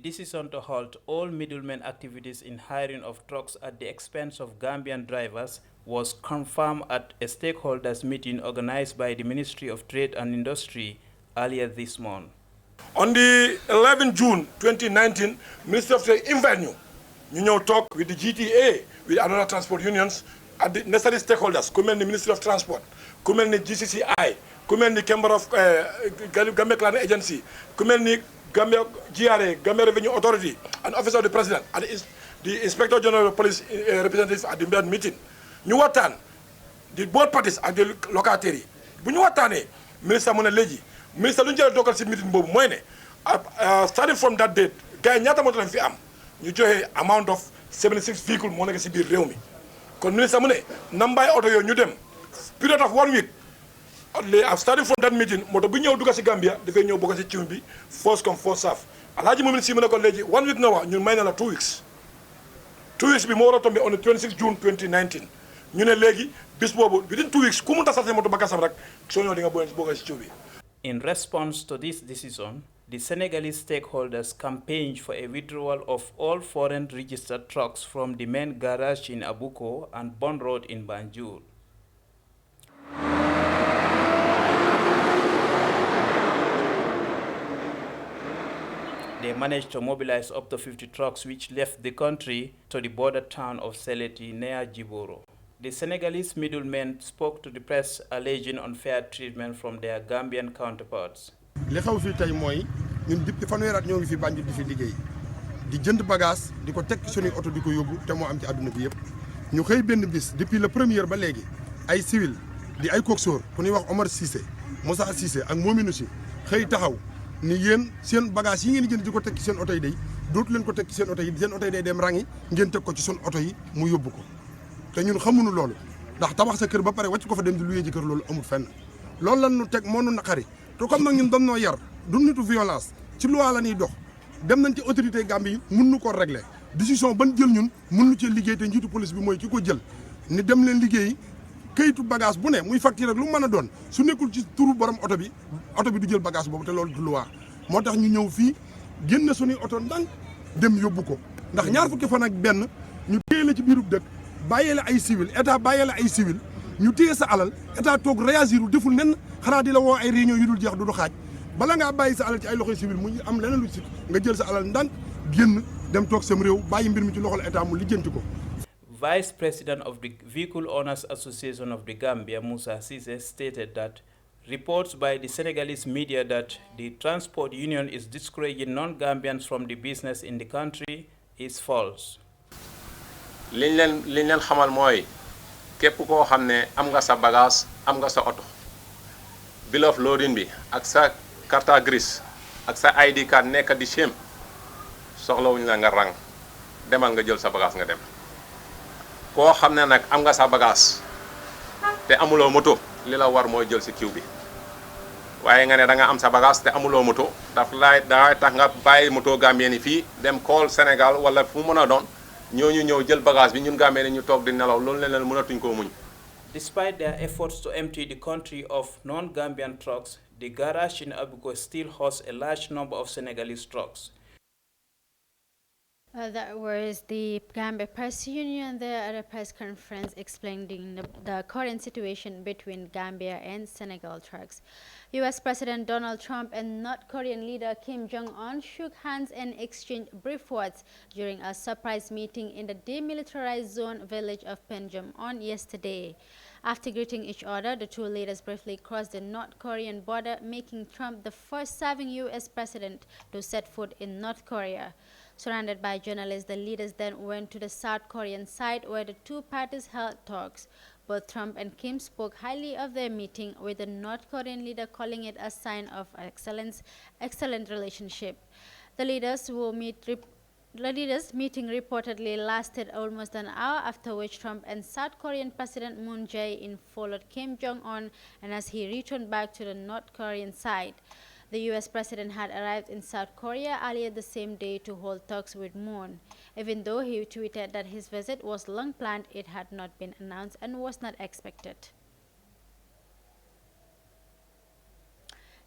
decision to halt all middlemen activities in hiring of trucks at the expense of Gambian drivers was confirmed at a stakeholders meeting organized by the Ministry of Trade and Industry earlier this month. On the 11th June 2019, Minister of Trade invited you talk with the GTA, with other transport unions, at the necessary stakeholders, come the Ministry of Transport, come the GCCI, come the Chamber of Gambia Clan Agency, come the Gambia GRA, Gambia Revenue Authority, and Office of the President, and the Inspector General of Police representatives at the meeting. Ñu waxtaan the both parties ak the locataires bu ñu waxtaanee ministre mu ne léegi ministre lu ñu jël dogal ci meeting boobu mooy ne starting from that date gars yi ñaata moto lañ fi am ñu joxe amount of 76 vehicles moo nekk ci biir réew mi kon ministre mu ne nambaay oto yooyu ñu dem period of 1 week starting from that meeting moto bu ñëw dugg ci Gambia dafay ñëw bokk ci ciw bi first come first serve alaaji moomin si mu ne ko léegi 1 week nga wax ñun may na la 2 weeks 2 weeks bi moo war a tombé on the 26 June 2019 ñu ne léegi bis boobu within 2 weeks ku munta sarte moto bagasam rek soo ñëw di nga bokk ci ciw bi. In response to this decision, the Senegalese stakeholders campaigned for a withdrawal of all foreign registered trucks from the main garage in Abuko and Bond Road in Banjul. They managed to mobilize up to 50 trucks which left the country to the border town of Seleti near Djiboro. The Senegalese middlemen spoke to the press alleging unfair treatment from their Gambian counterparts. li xaw fii tey mooy ñun depuis fanweeri at ñoo ngi fi Banjul di fi liggéey di jënd bagage di ko teg suñuy oto di ko yóbbu te moo am ci àdduna bi yëpp ñu xëy benn bis depuis le premier ba léegi ay civil di ay coxeur ku ñuy wax Omar Cissé Moussa Cissé ak Mominu Si xëy taxaw ni yéen seen bagage yi ngeen jënd di ko teg ci seen oto yi day dootu leen ko teg ci seen oto yi day dem rangi ngeen teg ko ci suñu oto yi mu yóbbu ko te ñun xamuñu loolu ndax tabax sa kër ba pare wàcc ko fa dem di luyee ji kër loolu amul fenn loolu lan nu teg moo nu naqari te comme nag ñun doon noo yar du nitu violence ci loi la ñuy dox dem nañ ci autorité Gambie yi mun nu ko régler décision ban jël ñun mun nu cee liggéey te njiitu police bi mooy ki ko jël ni dem leen liggéey këyitu bagage bu ne muy facture rek lu mën a doon su nekkul ci turu borom oto bi du jël bagage boobu te loolu du loi moo tax ñu ñëw fii génn suñuy oto ndànk dem yóbbu ko ndax ñaar fukki fan ak benn ñu téye la ci biirub dëkk bàyyee la ay civil état bàyyee la ay civil ñu téye sa alal état toog réagirul deful nen xanaa di la woo ay réunion yu dul jeex du xaaj bala ngaa bàyyi sa alal ci ay loxoy civil mu am leneen lu ci nga jël sa alal ndànk génn dem toog sam réew bàyyi mbir mi ci loxol état mu lijjanti ko. Vice President of the Vehicle Owners Association of the Gambia, Moussa Cissé, stated that reports by the Senegalese media that the transport union is discouraging non-Gambians from the business in the country is false. liñ leen xamal mooy képp koo xam ne am nga sa bagage am nga sa oto bill of loading bi ak sa carte grise ak sa ID card nekk di chem soxlawuñ la nga rang demal nga jël sa bagage nga dem koo xam ne nag am nga sa bagage te amuloo moto li la war mooy jël si kiw bi waaye nga ne da nga am sa bagage te amuloo moto dafay tax nga bàyyi moto Gambien yi fii dem call Sénégal wala fu mën a doon ñooñu ñëw jël bagage bi ñun Gambien ñu toog di nelaw loolu leen mënatuñ koo muñ. Despite their efforts to empty the country of non-Gambian trucks, the garage in Abuko still hosts a large number of Senegalese trucks. That was the Gambia Press Union there at a press conference explaining the current situation between Gambia and Senegal trucks. U.S. President Donald Trump and North Korean leader Kim Jong-un shook hands and exchanged brief words during a surprise meeting in the demilitarized zone village of Panmunjom on yesterday. After greeting each other, the two leaders briefly crossed the North Korean border, making Trump the first serving U.S. president to set foot in North Korea. Surrounded by journalists, the leaders then went to the South Korean side where the two parties held talks. Both Trump and Kim spoke highly of their meeting, with the North Korean leader calling it a sign of excellent relationship. The leaders meeting reportedly lasted almost an hour, after which Trump and South Korean President Moon Jae-in followed Kim Jong-un and as he returned back to the North Korean side. The U.S. president had arrived in South Korea earlier the same day to hold talks with Moon. Even though he tweeted that his visit was long planned, it had not been announced and was not expected.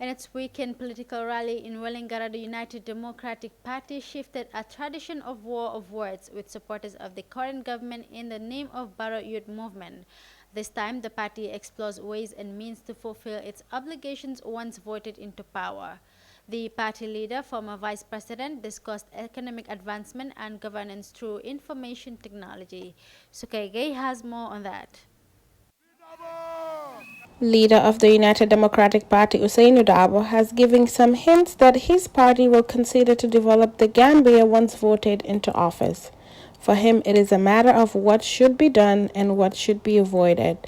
In its weekend political rally in Welingara, the United Democratic Party shifted a tradition of war of words with supporters of the current government in the name of Barrow Youth Movement. This time, the party explores ways and means to fulfill its obligations once voted into power. The party leader, former vice president, discussed economic advancement and governance through information technology. Sukaigei has more on that. Leader of the United Democratic Party, Usainu Dabo, has given some hints that his party will consider to develop the Gambia once voted into office. For him, it is a matter of what should be done and what should be avoided.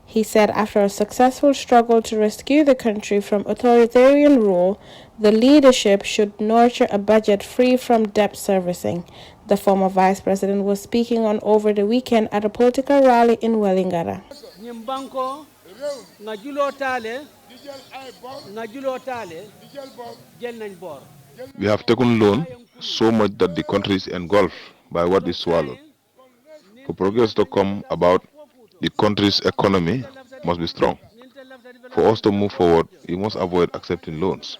He said after a successful struggle to rescue the country from authoritarian rule, the leadership should nurture a budget free from debt servicing. The former vice president was speaking on over the weekend at a political rally in Welingara. We have taken loan so much that the country is engulfed by what is swallowed. For progress to come about, the country's economy must be strong. For us to move forward, we must avoid accepting loans.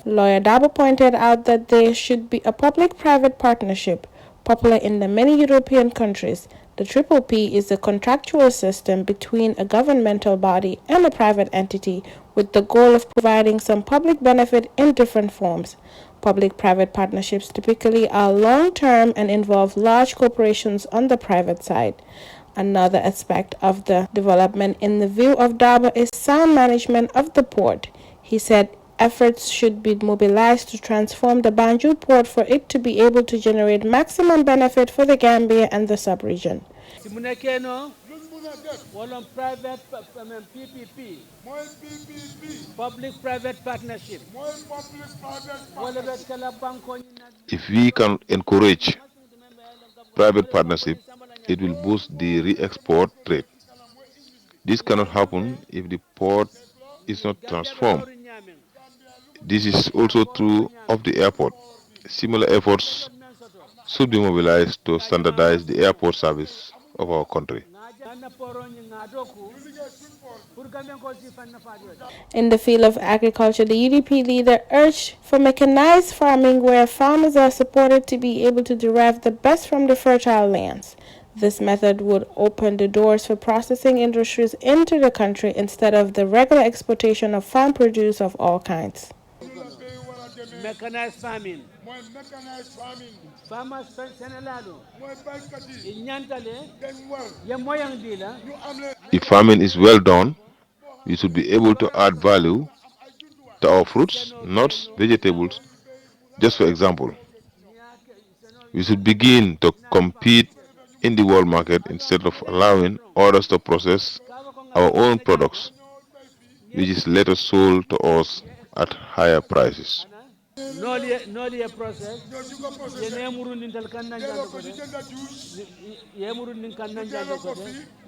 Lawyer Dabo pointed out that there should be a public-private partnership, popular in the many European countries. The Triple P is a contractual system between a governmental body and a private entity with the goal of providing some public benefit in different forms. Public-private partnerships typically are long-term and involve large corporations on the private side. Another aspect of the development in the view of Dabo is sound management of the port. He said efforts should be mobilized to transform the Banjul port for it to be able to generate maximum benefit for the Gambia and the sub-region. Public-private partnership. If we can encourage private partnership, it will boost the re-export trade. This cannot happen if the port is not transformed. This is also true of the airport. Similar efforts should be mobilized to standardize the airport service of our country. In the field of agriculture, the UDP leader urged for mechanized farming where farmers are supported to be able to derive the best from the fertile lands. This method would open the doors for processing industries into the country instead of the regular exportation of farm produce of all kinds. Mechanized farming. Farmers If farming is well done, we should be able to add value to our fruits, nuts, vegetables. Just for example, we should begin to compete in the world market instead of allowing others to process our own products, which is later sold to us at higher prices. no process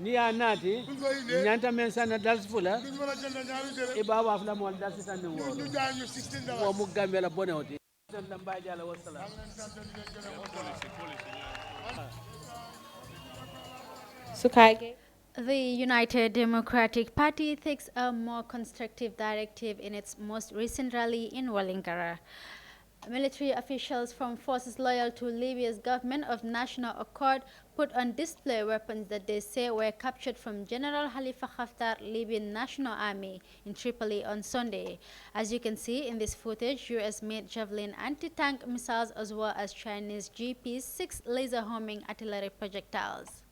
ni anati nyanta mensana dalsfula iba wafla mo dalsitan wo mu gambela bonewti Sukaige. The United Democratic Party takes a more constructive directive in its most recent rally in Welingara. Military officials from forces loyal to Libya's government of national accord put on display weapons that they say were captured from General Khalifa Haftar Libyan National Army in Tripoli on Sunday. As you can see in this footage, US-made Javelin anti-tank missiles as well as Chinese GP-6 laser-homing artillery projectiles.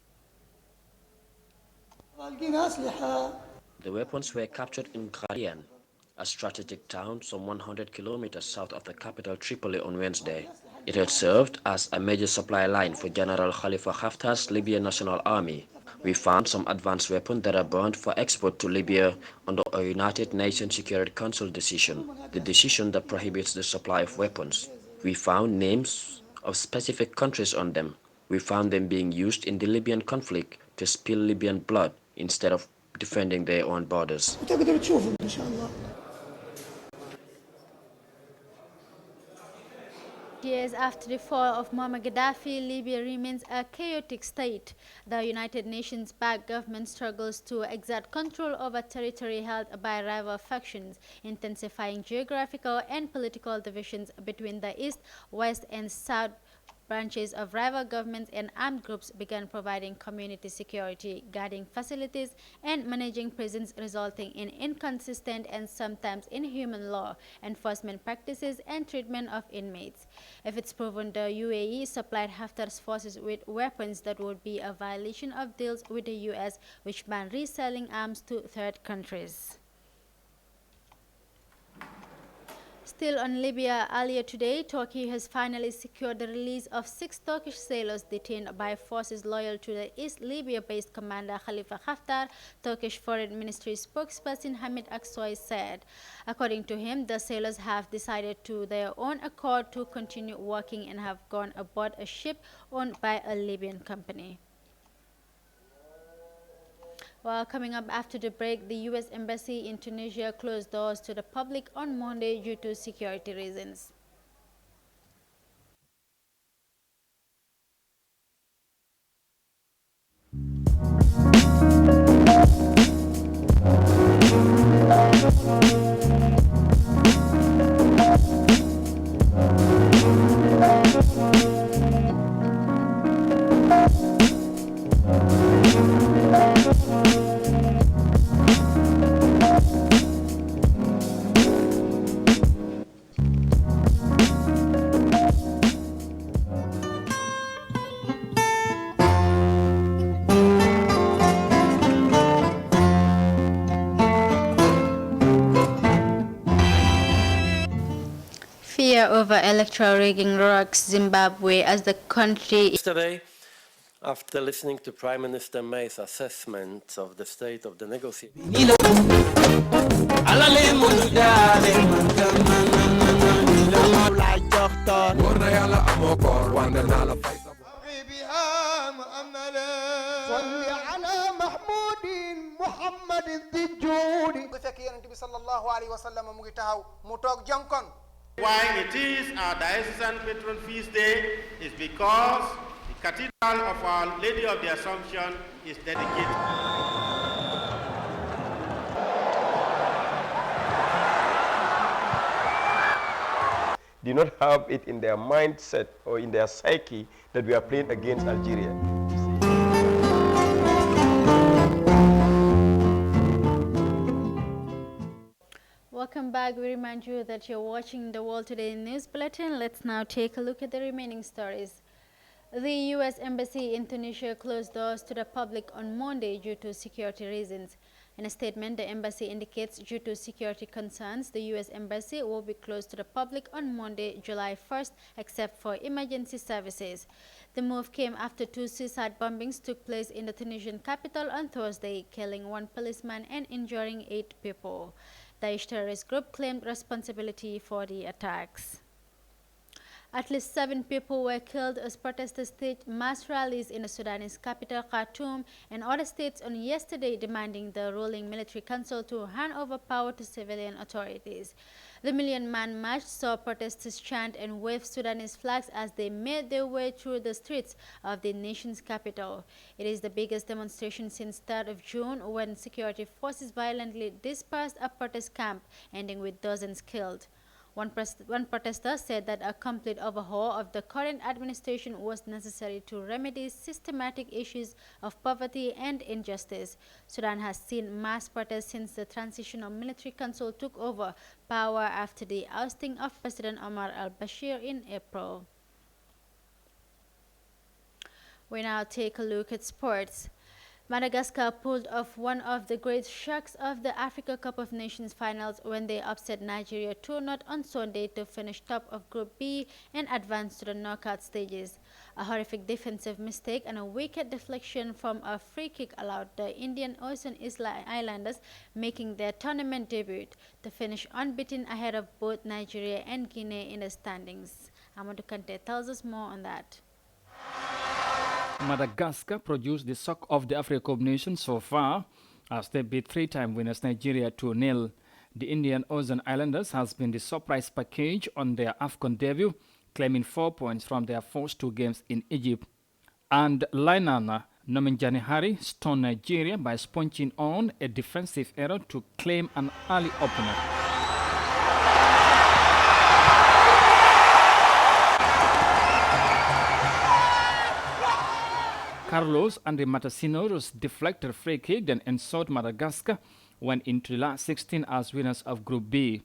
The weapons were captured in Ghalian, a strategic town some 100 kilometers south of the capital Tripoli on Wednesday. It had served as a major supply line for General Khalifa Haftar's Libyan National Army. We found some advanced weapons that are burned for export to Libya under a United Nations Security Council decision, the decision that prohibits the supply of weapons. We found names of specific countries on them. We found them being used in the Libyan conflict to spill Libyan blood instead of defending their own borders. years after the fall of Muammar Gaddafi, Libya remains a chaotic state. The United Nations-backed government struggles to exert control over territory held by rival factions, intensifying geographical and political divisions between the east, west, and south. Branches of rival governments and armed groups began providing community security, guarding facilities, and managing prisons, resulting in inconsistent and sometimes inhuman law enforcement practices and treatment of inmates. If it's proven the UAE supplied Haftar's forces with weapons, that would be a violation of deals with the US, which ban reselling arms to third countries. Still on Libya, earlier today, Turkey has finally secured the release of 6 Turkish sailors detained by forces loyal to the East Libya-based commander Khalifa Haftar, Turkish Foreign Ministry spokesperson Hamid Aksoy said. According to him, the sailors have decided to their own accord to continue working and have gone aboard a ship owned by a Libyan company. Well, coming up after the break, the U.S. Embassy in Tunisia closed doors to the public on Monday due to security reasons. Fear over electoral rigging rocks Zimbabwe as the country. Yesterday, after listening to Prime Minister May's assessment of the state of the negotiations, Why it is our diocesan patron feast day is because the Cathedral of Our Lady of the Assumption is dedicated. Do not have it in their mindset or in their psyche that we are playing against Algeria. Welcome back. We remind you that you're watching the World Today News Bulletin. Let's now take a look at the remaining stories. The U.S. Embassy in Tunisia closed doors to the public on Monday due to security reasons. In a statement, the embassy indicates due to security concerns, the U.S. Embassy will be closed to the public on Monday, July 1st, except for emergency services. The move came after 2 suicide bombings took place in the Tunisian capital on Thursday, killing 1 policeman and injuring 8 people. The Daesh terrorist group claimed responsibility for the attacks. At least 7 people were killed as protesters staged mass rallies in the Sudanese capital Khartoum and other states on yesterday, demanding the ruling military council to hand over power to civilian authorities. The million-man march saw protesters chant and wave Sudanese flags as they made their way through the streets of the nation's capital. It is the biggest demonstration since the 3rd of June, when security forces violently dispersed a protest camp, ending with dozens killed. One protester said that a complete overhaul of the current administration was necessary to remedy systematic issues of poverty and injustice. Sudan has seen mass protests since the transitional military council took over power after the ousting of President Omar al-Bashir in April. We now take a look at sports. Madagascar pulled off one of the great shocks of the Africa Cup of Nations finals when they upset Nigeria 2-0 on Sunday to finish top of Group B and advance to the knockout stages. A horrific defensive mistake and a wicked deflection from a free kick allowed the Indian Ocean Islanders, making their tournament debut, to finish unbeaten ahead of both Nigeria and Guinea in the standings. Amadou Kante tells us more on that. Madagascar produced the shock of the Africa Cup Nations so far, as they beat 3-time winners Nigeria 2-0. The Indian Ocean Islanders has been the surprise package on their AFCON debut, claiming 4 points from their first 2 games in Egypt. And Lainana Nomenjani Hari stunned Nigeria by sponging on a defensive error to claim an early opener. Carlos Andre Matasinoro's deflected free kick then ensured Madagascar went into the last 16 as winners of Group B.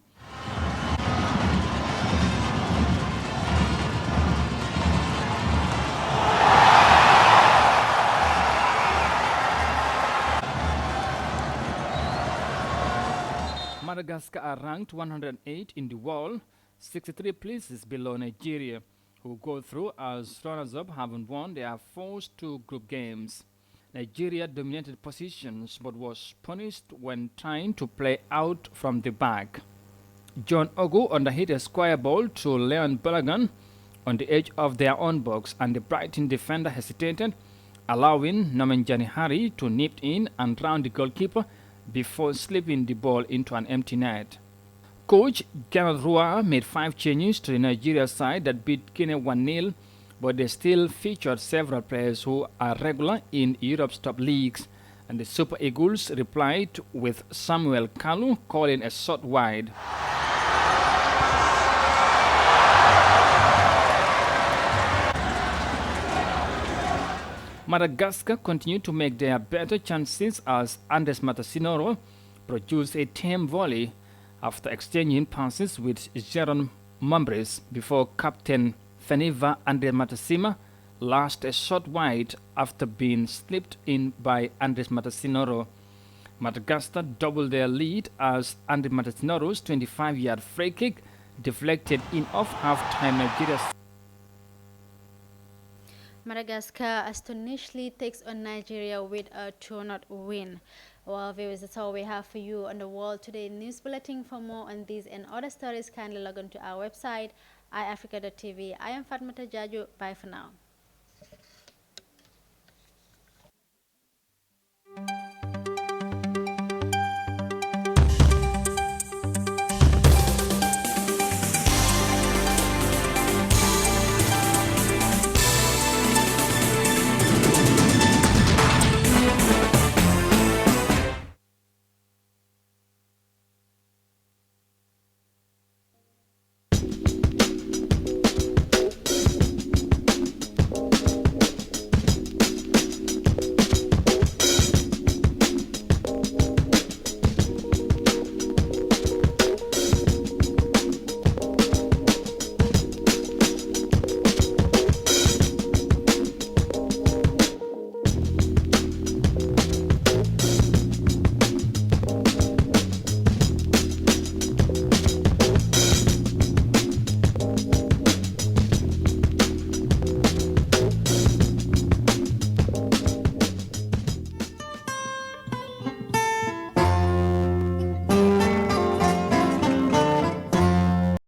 Madagascar are ranked 108 in the world, 63 places below Nigeria, who go through as runners-up, having won their first 2 group games. Nigeria dominated positions but was punished when trying to play out from the back. John Ogu underhit a square ball to Leon Balogun on the edge of their own box, and the Brighton defender hesitated, allowing Nomenjani Hari to nip in and round the goalkeeper before slipping the ball into an empty net. Coach Gernot Rohr made 5 changes to the Nigeria side that beat Guinea 1-0, but they still featured several players who are regular in Europe's top leagues, and the Super Eagles replied with Samuel Kalu calling a shot wide. Madagascar continued to make their better chances as Andres Matasinoro produced a tame volley after exchanging passes with Jeron Mumbris before captain Feniva Andre Matasima lashed a shot wide after being slipped in by Andres Matasinoro. Madagascar doubled their lead as Andre Matasinoro's 25-yard free kick deflected in off half-time Nigeria's. Madagascar astonishingly takes on Nigeria with a 2-0 win. Well, viewers, that's all we have for you on the World Today News Bulletin. For more on these and other stories, kindly log on to our website, iafrica.tv. I am Fatmata Jaju. Bye for now.